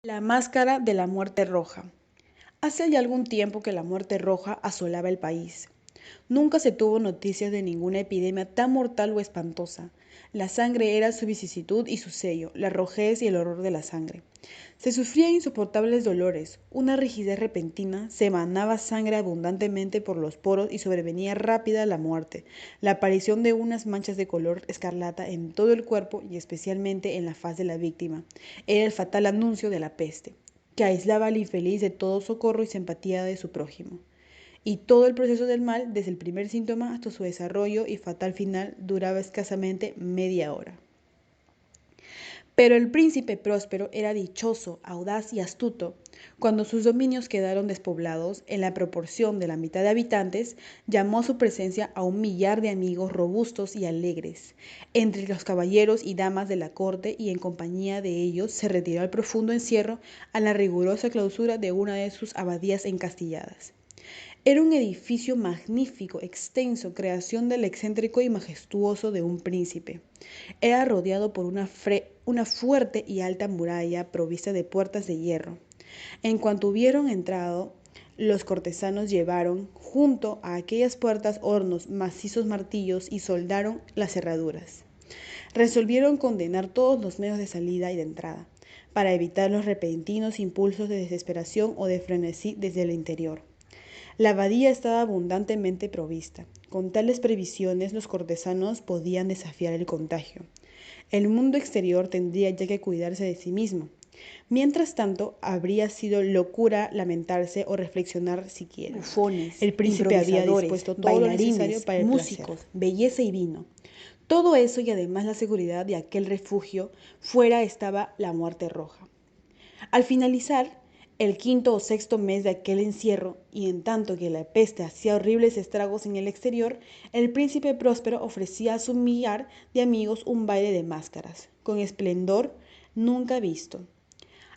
La máscara de la muerte roja. Hace ya algún tiempo que la muerte roja asolaba el país. Nunca se tuvo noticias de ninguna epidemia tan mortal o espantosa. La sangre era su vicisitud y su sello, la rojez y el horror de la sangre. Se sufrían insoportables dolores, una rigidez repentina, se emanaba sangre abundantemente por los poros y sobrevenía rápida la muerte, la aparición de unas manchas de color escarlata en todo el cuerpo y especialmente en la faz de la víctima. Era el fatal anuncio de la peste, que aislaba al infeliz de todo socorro y simpatía de su prójimo. Y todo el proceso del mal, desde el primer síntoma hasta su desarrollo y fatal final, duraba escasamente media hora. Pero el príncipe próspero era dichoso, audaz y astuto. Cuando sus dominios quedaron despoblados, en la proporción de la mitad de habitantes, llamó a su presencia a 1 millar de amigos robustos y alegres. Entre los caballeros y damas de la corte y en compañía de ellos se retiró al profundo encierro, a la rigurosa clausura de una de sus abadías encastilladas. Era un edificio magnífico, extenso, creación del excéntrico y majestuoso de un príncipe. Era rodeado por una fuerte y alta muralla provista de puertas de hierro. En cuanto hubieron entrado, los cortesanos llevaron junto a aquellas puertas hornos, macizos martillos y soldaron las cerraduras. Resolvieron condenar todos los medios de salida y de entrada, para evitar los repentinos impulsos de desesperación o de frenesí desde el interior. La abadía estaba abundantemente provista. Con tales previsiones los cortesanos podían desafiar el contagio. El mundo exterior tendría ya que cuidarse de sí mismo. Mientras tanto, habría sido locura lamentarse o reflexionar siquiera. Bufones, El príncipe había dispuesto todo lo necesario para el músicos, placer, belleza y vino. Todo eso y además la seguridad de aquel refugio, fuera estaba la muerte roja. Al finalizar el quinto o sexto mes de aquel encierro, y en tanto que la peste hacía horribles estragos en el exterior, el príncipe próspero ofrecía a su millar de amigos un baile de máscaras, con esplendor nunca visto.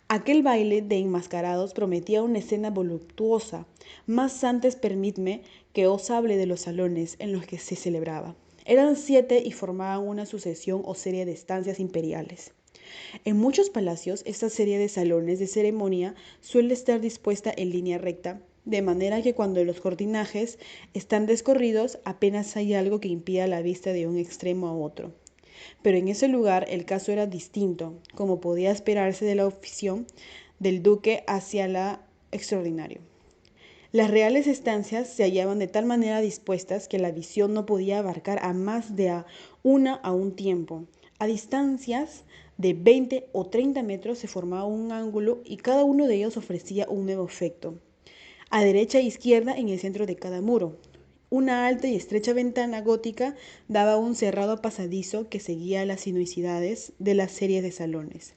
Aquel baile de enmascarados prometía una escena voluptuosa, más antes permitme que os hable de los salones en los que se celebraba. Eran 7 y formaban una sucesión o serie de estancias imperiales. En muchos palacios, esta serie de salones de ceremonia suele estar dispuesta en línea recta, de manera que cuando los cortinajes están descorridos apenas hay algo que impida la vista de un extremo a otro. Pero en ese lugar el caso era distinto, como podía esperarse de la afición del duque hacia la extraordinario. Las reales estancias se hallaban de tal manera dispuestas que la visión no podía abarcar a más de una a un tiempo. A distancias de 20 o 30 metros se formaba un ángulo y cada uno de ellos ofrecía un nuevo efecto. A derecha e izquierda en el centro de cada muro. Una alta y estrecha ventana gótica daba un cerrado pasadizo que seguía las sinuosidades de la serie de salones.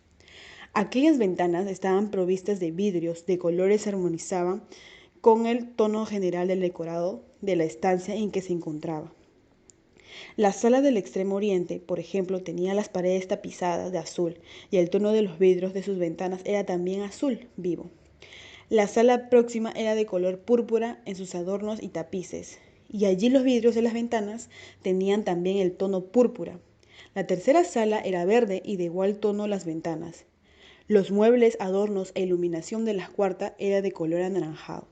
Aquellas ventanas estaban provistas de vidrios de colores que armonizaban con el tono general del decorado de la estancia en que se encontraba. La sala del extremo oriente, por ejemplo, tenía las paredes tapizadas de azul y el tono de los vidrios de sus ventanas era también azul vivo. La sala próxima era de color púrpura en sus adornos y tapices, y allí los vidrios de las ventanas tenían también el tono púrpura. La tercera sala era verde y de igual tono las ventanas. Los muebles, adornos e iluminación de la cuarta era de color anaranjado.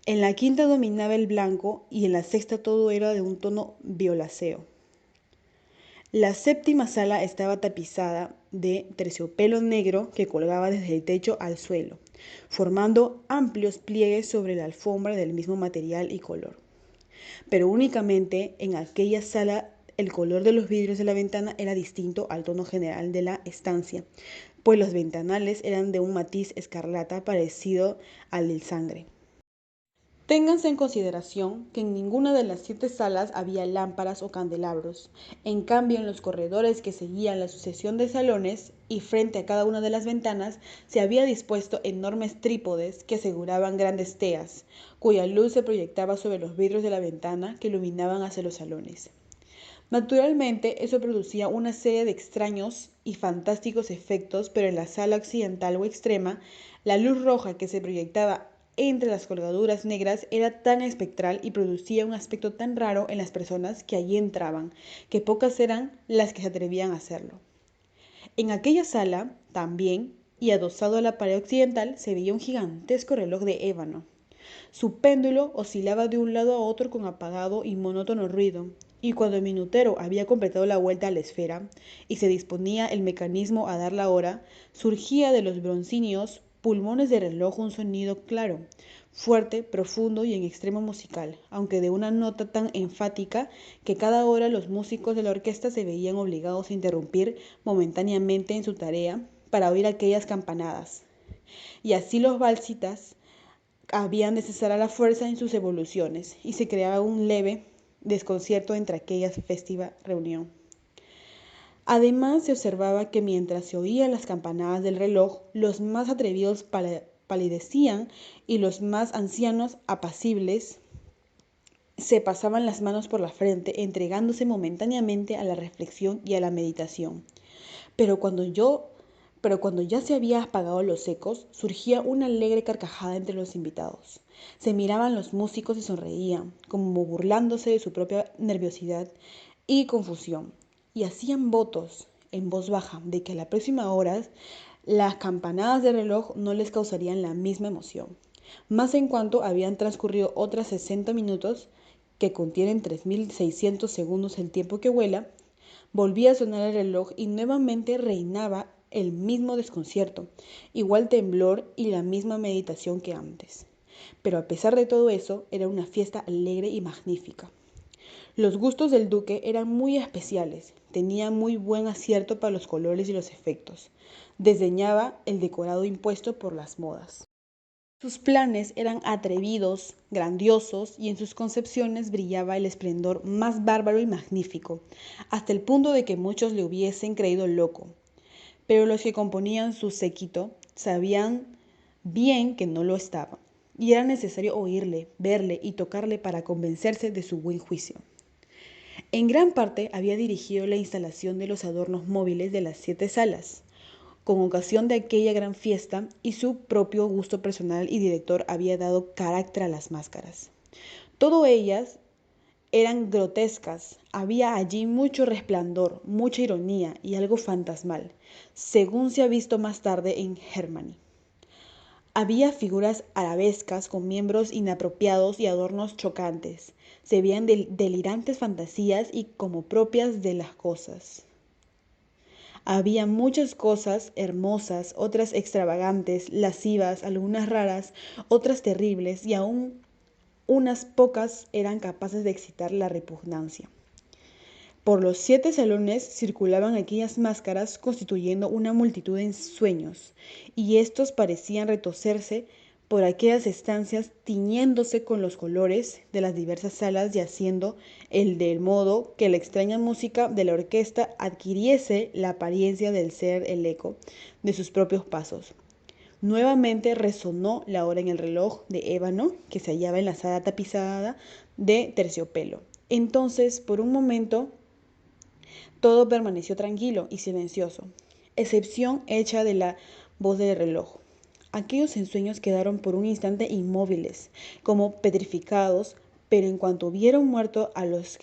En la quinta dominaba el blanco y en la sexta todo era de un tono violáceo. La séptima sala estaba tapizada de terciopelo negro que colgaba desde el techo al suelo, formando amplios pliegues sobre la alfombra del mismo material y color. Pero únicamente en aquella sala el color de los vidrios de la ventana era distinto al tono general de la estancia, pues los ventanales eran de un matiz escarlata parecido al del sangre. Ténganse en consideración que en ninguna de las 7 salas había lámparas o candelabros. En cambio, en los corredores que seguían la sucesión de salones y frente a cada una de las ventanas se había dispuesto enormes trípodes que aseguraban grandes teas, cuya luz se proyectaba sobre los vidrios de la ventana que iluminaban hacia los salones. Naturalmente, eso producía una serie de extraños y fantásticos efectos, pero en la sala occidental o extrema, la luz roja que se proyectaba entre las colgaduras negras era tan espectral y producía un aspecto tan raro en las personas que allí entraban, que pocas eran las que se atrevían a hacerlo. En aquella sala, también, y adosado a la pared occidental se veía un gigantesco reloj de ébano. Su péndulo oscilaba de un lado a otro con apagado y monótono ruido, y cuando el minutero había completado la vuelta a la esfera y se disponía el mecanismo a dar la hora, surgía de los broncíneos pulmones del reloj un sonido claro, fuerte, profundo y en extremo musical, aunque de una nota tan enfática que cada hora los músicos de la orquesta se veían obligados a interrumpir momentáneamente en su tarea para oír aquellas campanadas. Y así los balsitas habían de cesar a la fuerza en sus evoluciones y se creaba un leve desconcierto entre aquella festiva reunión. Además, se observaba que mientras se oían las campanadas del reloj, los más atrevidos palidecían y los más ancianos, apacibles, se pasaban las manos por la frente, entregándose momentáneamente a la reflexión y a la meditación. Pero cuando ya se había apagado los ecos, surgía una alegre carcajada entre los invitados. Se miraban los músicos y sonreían, como burlándose de su propia nerviosidad y confusión, y hacían votos en voz baja de que a la próxima hora las campanadas de reloj no les causarían la misma emoción, más en cuanto habían transcurrido otras 60 minutos, que contienen 3600 segundos el tiempo que vuela. Volvía a sonar el reloj y nuevamente reinaba el mismo desconcierto, igual temblor y la misma meditación que antes. Pero a pesar de todo eso, era una fiesta alegre y magnífica. Los gustos del duque eran muy especiales, tenía muy buen acierto para los colores y los efectos. Desdeñaba el decorado impuesto por las modas. Sus planes eran atrevidos, grandiosos, y en sus concepciones brillaba el esplendor más bárbaro y magnífico, hasta el punto de que muchos le hubiesen creído loco. Pero los que componían su séquito sabían bien que no lo estaba, y era necesario oírle, verle y tocarle para convencerse de su buen juicio. En gran parte había dirigido la instalación de los adornos móviles de las 7 salas, con ocasión de aquella gran fiesta, y su propio gusto personal y director había dado carácter a las máscaras. Todas ellas eran grotescas, había allí mucho resplandor, mucha ironía y algo fantasmal, según se ha visto más tarde en Hernani. Había figuras arabescas con miembros inapropiados y adornos chocantes. Se veían delirantes fantasías y como propias de las cosas. Había muchas cosas hermosas, otras extravagantes, lascivas, algunas raras, otras terribles, y aún unas pocas eran capaces de excitar la repugnancia. Por los 7 salones circulaban aquellas máscaras constituyendo una multitud de sueños, y éstos parecían retorcerse por aquellas estancias, tiñéndose con los colores de las diversas salas y haciendo del modo que la extraña música de la orquesta adquiriese la apariencia del ser el eco de sus propios pasos. Nuevamente resonó la hora en el reloj de ébano que se hallaba en la sala tapizada de terciopelo. Entonces, por un momento, todo permaneció tranquilo y silencioso, excepción hecha de la voz del reloj. Aquellos ensueños quedaron por un instante inmóviles, como petrificados, pero en cuanto vieron muerto a los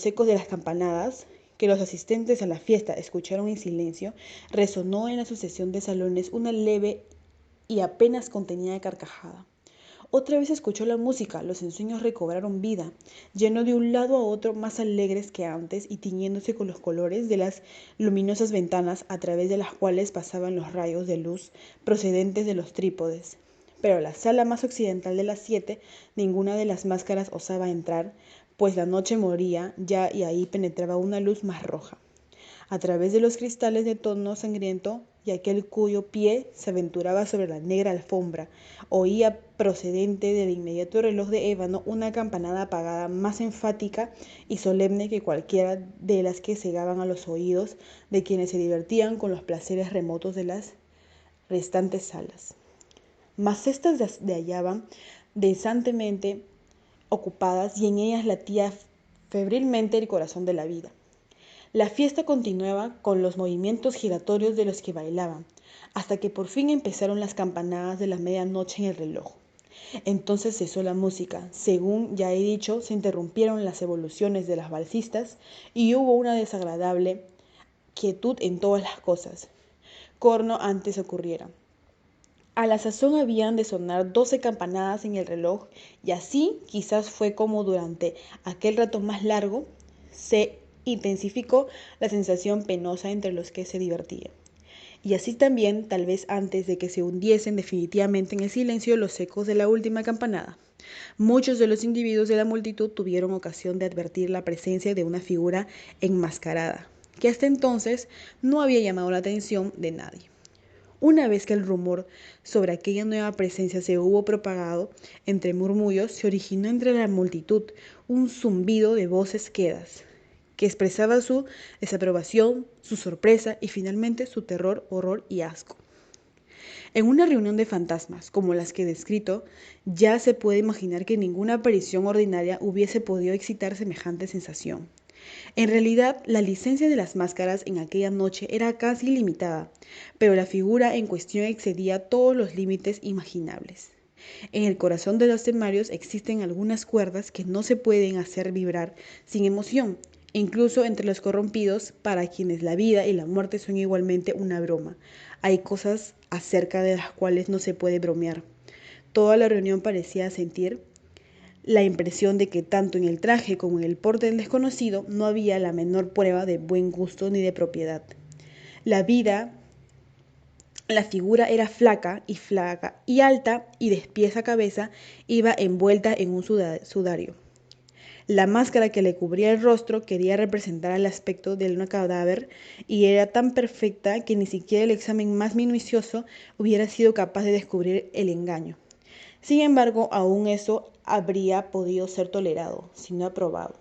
ecos de las campanadas, que los asistentes a la fiesta escucharon en silencio, resonó en la sucesión de salones una leve y apenas contenida carcajada. Otra vez escuchó la música, los ensueños recobraron vida, yendo de un lado a otro más alegres que antes y tiñéndose con los colores de las luminosas ventanas a través de las cuales pasaban los rayos de luz procedentes de los trípodes. Pero a la sala más occidental de las 7 ninguna de las máscaras osaba entrar, pues la noche moría ya y ahí penetraba una luz más roja, a través de los cristales de tono sangriento, y aquel cuyo pie se aventuraba sobre la negra alfombra oía procedente del inmediato reloj de ébano una campanada apagada más enfática y solemne que cualquiera de las que cegaban a los oídos de quienes se divertían con los placeres remotos de las restantes salas. Mas éstas se hallaban decentemente ocupadas y en ellas latía febrilmente el corazón de la vida. La fiesta continuaba con los movimientos giratorios de los que bailaban, hasta que por fin empezaron las campanadas de la medianoche en el reloj. Entonces cesó la música, según ya he dicho, se interrumpieron las evoluciones de las balsistas y hubo una desagradable quietud en todas las cosas, corno antes ocurriera. A la sazón habían de sonar 12 campanadas en el reloj, y así quizás fue como durante aquel rato más largo se intensificó la sensación penosa entre los que se divertían. Y así también, tal vez antes de que se hundiesen definitivamente en el silencio los ecos de la última campanada, muchos de los individuos de la multitud tuvieron ocasión de advertir la presencia de una figura enmascarada, que hasta entonces no había llamado la atención de nadie. Una vez que el rumor sobre aquella nueva presencia se hubo propagado entre murmullos, se originó entre la multitud un zumbido de voces quedas, que expresaba su desaprobación, su sorpresa y finalmente su terror, horror y asco. En una reunión de fantasmas, como las que he descrito, ya se puede imaginar que ninguna aparición ordinaria hubiese podido excitar semejante sensación. En realidad, la licencia de las máscaras en aquella noche era casi ilimitada, pero la figura en cuestión excedía todos los límites imaginables. En el corazón de los temarios existen algunas cuerdas que no se pueden hacer vibrar sin emoción, incluso entre los corrompidos, para quienes la vida y la muerte son igualmente una broma. Hay cosas acerca de las cuales no se puede bromear. Toda la reunión parecía sentir la impresión de que tanto en el traje como en el porte del desconocido no había la menor prueba de buen gusto ni de propiedad. La figura era flaca y alta, y de pies a cabeza iba envuelta en un sudario. La máscara que le cubría el rostro quería representar el aspecto de un cadáver, y era tan perfecta que ni siquiera el examen más minucioso hubiera sido capaz de descubrir el engaño. Sin embargo, aún eso habría podido ser tolerado, si no aprobado,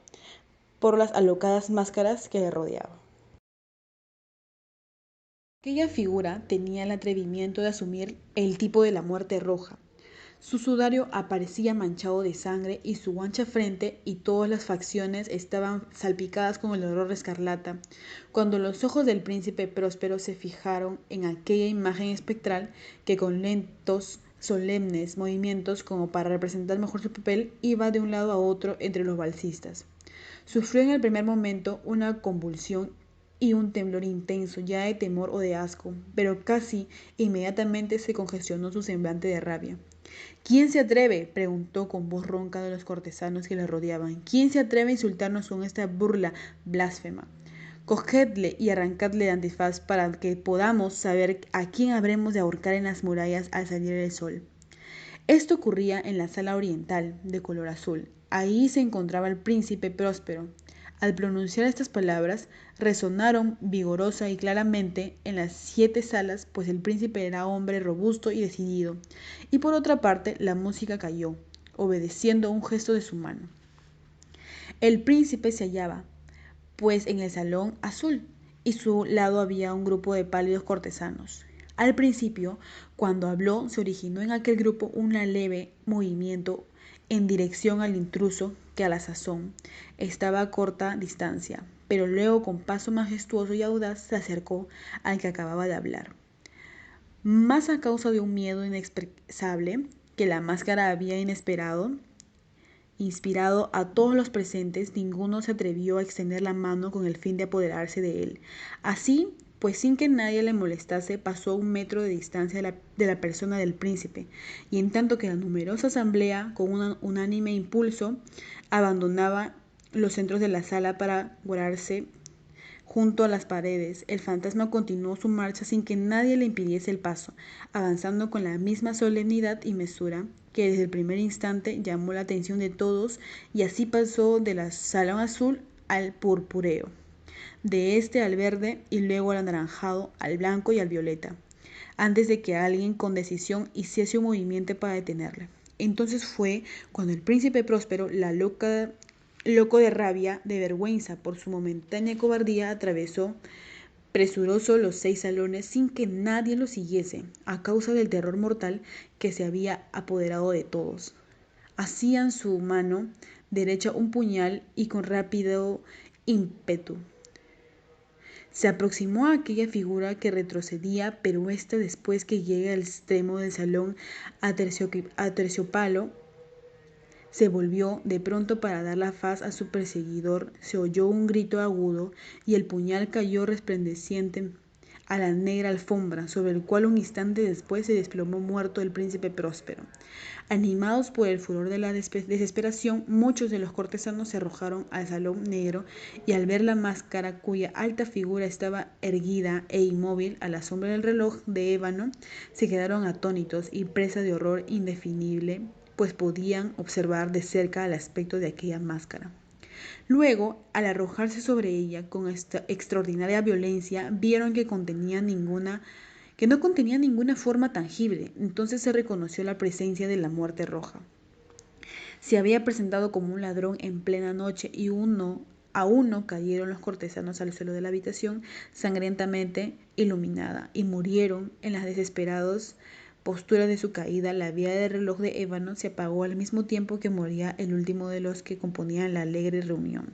por las alocadas máscaras que le rodeaban. Aquella figura tenía el atrevimiento de asumir el tipo de la muerte roja. Su sudario aparecía manchado de sangre, y su ancha frente y todas las facciones estaban salpicadas con el horror escarlata. Cuando los ojos del príncipe Próspero se fijaron en aquella imagen espectral, que con lentos, solemnes movimientos, como para representar mejor su papel, iba de un lado a otro entre los balsistas, sufrió en el primer momento una convulsión y un temblor intenso, ya de temor o de asco, pero casi inmediatamente se congestionó su semblante de rabia. ¿Quién se atreve?, preguntó con voz ronca de los cortesanos que le rodeaban. ¿Quién se atreve a insultarnos con esta burla blasfema? Cogedle y arrancadle el antifaz para que podamos saber a quién habremos de ahorcar en las murallas al salir el sol. Esto ocurría en la sala oriental, de color azul. Ahí se encontraba el príncipe Próspero. Al pronunciar estas palabras, resonaron vigorosa y claramente en las 7 salas, pues el príncipe era hombre robusto y decidido. Y por otra parte, la música calló, obedeciendo un gesto de su mano. El príncipe se hallaba, pues, en el salón azul, y a su lado había un grupo de pálidos cortesanos. Al principio, cuando habló, se originó en aquel grupo un leve movimiento en dirección al intruso, que a la sazón estaba a corta distancia, pero luego con paso majestuoso y audaz se acercó al que acababa de hablar. Más a causa de un miedo inexpresable que la máscara había inspirado a todos los presentes, ninguno se atrevió a extender la mano con el fin de apoderarse de él. Así, pues, sin que nadie le molestase, pasó a 1 metro de distancia de la persona del príncipe, y en tanto que la numerosa asamblea, con un unánime impulso, abandonaba los centros de la sala para guardarse junto a las paredes, el fantasma continuó su marcha sin que nadie le impidiese el paso, avanzando con la misma solemnidad y mesura que desde el primer instante llamó la atención de todos, y así pasó de la salón azul al purpúreo, de este al verde, y luego al anaranjado, al blanco y al violeta, antes de que alguien con decisión hiciese un movimiento para detenerle. Entonces fue cuando el príncipe Próspero, loco de rabia, de vergüenza por su momentánea cobardía, atravesó presuroso los 6 salones sin que nadie lo siguiese, a causa del terror mortal que se había apoderado de todos. Hacía en su mano derecha un puñal, y con rápido ímpetu se aproximó a aquella figura que retrocedía, pero ésta, después que llega al extremo del salón a terciopelo, se volvió de pronto para dar la faz a su perseguidor. Se oyó un grito agudo, y el puñal cayó resplandeciente a la negra alfombra, sobre el cual un instante después se desplomó muerto el príncipe Próspero. Animados por el furor de la desesperación, muchos de los cortesanos se arrojaron al salón negro y al ver la máscara, cuya alta figura estaba erguida e inmóvil a la sombra del reloj de ébano, se quedaron atónitos y presa de horror indefinible, pues podían observar de cerca el aspecto de aquella máscara. Luego, al arrojarse sobre ella con esta extraordinaria violencia, vieron que no contenía ninguna forma tangible. Entonces se reconoció la presencia de la muerte roja. Se había presentado como un ladrón en plena noche y a uno cayeron los cortesanos al suelo de la habitación sangrientamente iluminada y murieron en las desesperadas posturas de su caída. La vía del reloj de ébano se apagó al mismo tiempo que moría el último de los que componían la alegre reunión.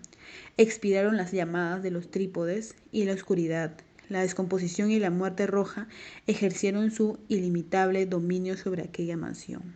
Expiraron las llamadas de los trípodes y la oscuridad. La descomposición y la muerte roja ejercieron su ilimitable dominio sobre aquella mansión.